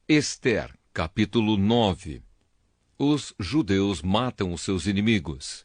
Ester, capítulo 9. Os judeus matam os seus inimigos.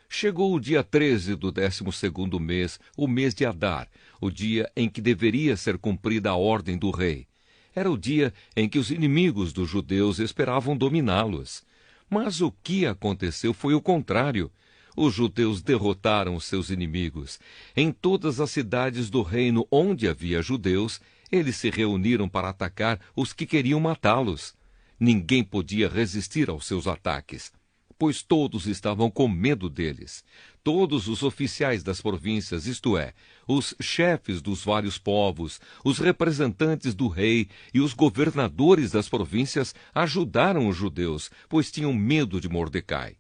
Chegou o dia 13 do 12º mês, o mês de Adar, o dia em que deveria ser cumprida a ordem do rei. Era o dia em que os inimigos dos judeus esperavam dominá-los. Mas o que aconteceu foi o contrário. Os judeus derrotaram os seus inimigos. Em todas as cidades do reino onde havia judeus, eles se reuniram para atacar os que queriam matá-los. Ninguém podia resistir aos seus ataques, pois todos estavam com medo deles. Todos os oficiais das províncias, isto é, os chefes dos vários povos, os representantes do rei e os governadores das províncias ajudaram os judeus, pois tinham medo de Mordecai.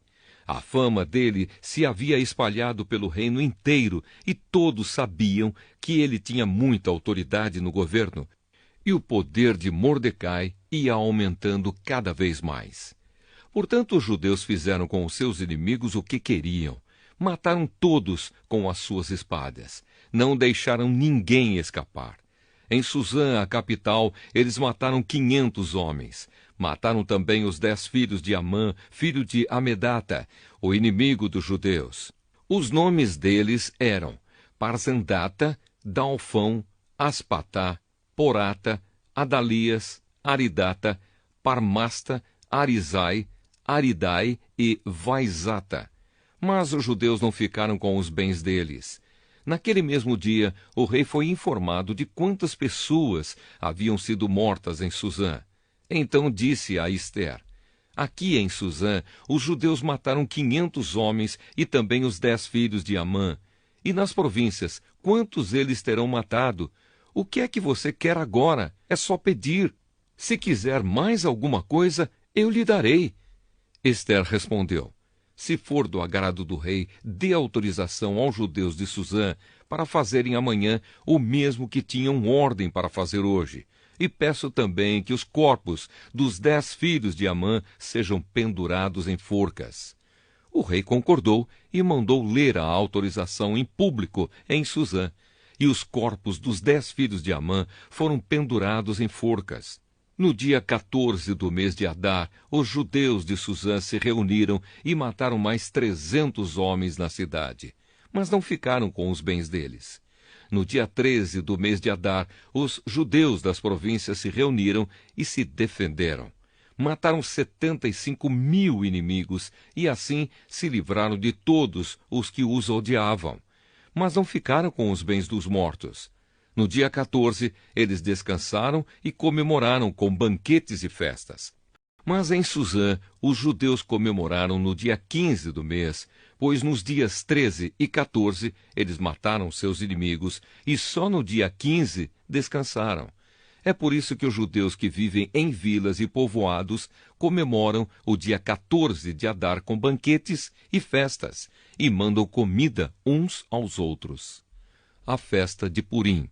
A fama dele se havia espalhado pelo reino inteiro e todos sabiam que ele tinha muita autoridade no governo. E o poder de Mordecai ia aumentando cada vez mais. Portanto, os judeus fizeram com os seus inimigos o que queriam. Mataram todos com as suas espadas. Não deixaram ninguém escapar. Em Suzã, a capital, eles mataram 500 homens. Mataram também os 10 filhos de Amã, filho de Amedata, o inimigo dos judeus. Os nomes deles eram Parzendata, Dalfão, Aspatá, Porata, Adalias, Aridata, Parmasta, Arizai, Aridai e Vaizata. Mas os judeus não ficaram com os bens deles. Naquele mesmo dia, o rei foi informado de quantas pessoas haviam sido mortas em Suzã. Então disse a Ester: aqui em Suzã, os judeus mataram 500 homens e também os 10 filhos de Amã. E nas províncias, quantos eles terão matado? O que é que você quer agora? É só pedir. Se quiser mais alguma coisa, eu lhe darei. Ester respondeu: se for do agrado do rei, dê autorização aos judeus de Suzã para fazerem amanhã o mesmo que tinham ordem para fazer hoje. E peço também que os corpos dos 10 filhos de Amã sejam pendurados em forcas. O rei concordou e mandou ler a autorização em público em Suzã. E os corpos dos 10 filhos de Amã foram pendurados em forcas. No dia 14 do mês de Adar, os judeus de Suzã se reuniram e mataram mais 300 homens na cidade, mas não ficaram com os bens deles. No dia 13 do mês de Adar, os judeus das províncias se reuniram e se defenderam. Mataram 75.000 inimigos e assim se livraram de todos os que os odiavam. Mas não ficaram com os bens dos mortos. No dia 14, eles descansaram e comemoraram com banquetes e festas. Mas em Suzã, os judeus comemoraram no dia 15 do mês, pois nos dias 13 e 14 eles mataram seus inimigos e só no dia 15 descansaram. É por isso que os judeus que vivem em vilas e povoados comemoram o dia 14 de Adar com banquetes e festas e mandam comida uns aos outros. A festa de Purim.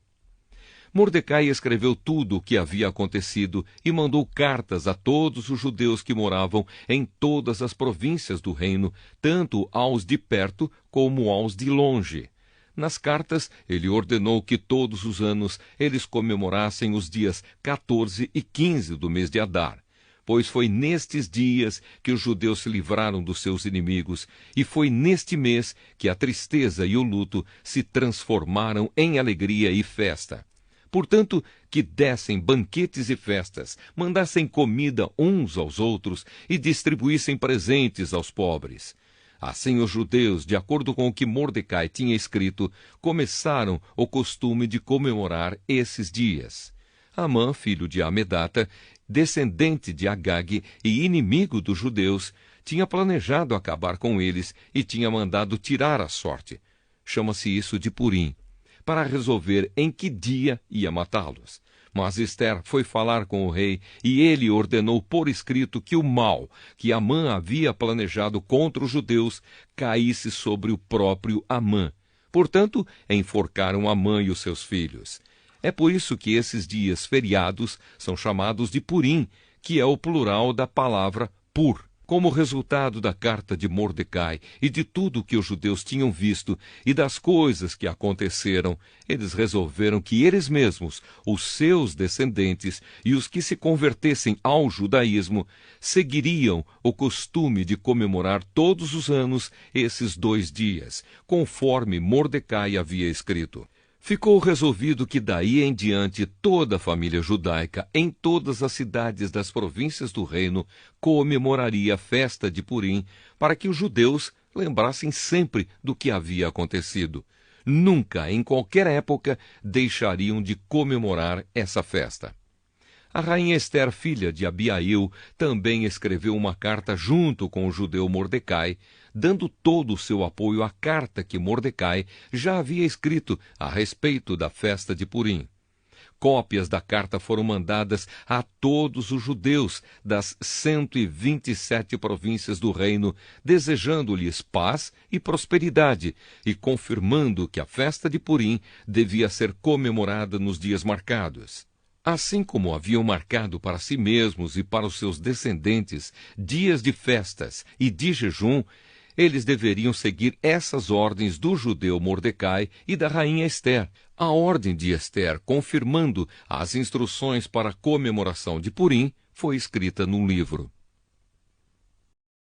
Mordecai escreveu tudo o que havia acontecido e mandou cartas a todos os judeus que moravam em todas as províncias do reino, tanto aos de perto como aos de longe. Nas cartas, ele ordenou que todos os anos eles comemorassem os dias 14 e 15 do mês de Adar, pois foi nestes dias que os judeus se livraram dos seus inimigos, e foi neste mês que a tristeza e o luto se transformaram em alegria e festa. Portanto, que dessem banquetes e festas, mandassem comida uns aos outros e distribuíssem presentes aos pobres. Assim os judeus, de acordo com o que Mordecai tinha escrito, começaram o costume de comemorar esses dias. Amã, filho de Amedata, descendente de Agag e inimigo dos judeus, tinha planejado acabar com eles e tinha mandado tirar a sorte. Chama-se isso de Purim, para resolver em que dia ia matá-los. Mas Ester foi falar com o rei, e ele ordenou por escrito que o mal que Amã havia planejado contra os judeus caísse sobre o próprio Amã. Portanto, enforcaram Amã e os seus filhos. É por isso que esses dias feriados são chamados de Purim, que é o plural da palavra pur, Como resultado da carta de Mordecai e de tudo o que os judeus tinham visto e das coisas que aconteceram, eles resolveram que eles mesmos, os seus descendentes e os que se convertessem ao judaísmo, seguiriam o costume de comemorar todos os anos esses 2 dias, conforme Mordecai havia escrito. Ficou resolvido que daí em diante toda a família judaica, em todas as cidades das províncias do reino, comemoraria a festa de Purim, para que os judeus lembrassem sempre do que havia acontecido. Nunca, em qualquer época, deixariam de comemorar essa festa. A rainha Ester, filha de Abiail, também escreveu uma carta junto com o judeu Mordecai, dando todo o seu apoio à carta que Mordecai já havia escrito a respeito da festa de Purim. Cópias da carta foram mandadas a todos os judeus das 127 províncias do reino, desejando-lhes paz e prosperidade e confirmando que a festa de Purim devia ser comemorada nos dias marcados. Assim como haviam marcado para si mesmos e para os seus descendentes dias de festas e de jejum, eles deveriam seguir essas ordens do judeu Mordecai e da rainha Ester. A ordem de Ester, confirmando as instruções para a comemoração de Purim, foi escrita num livro.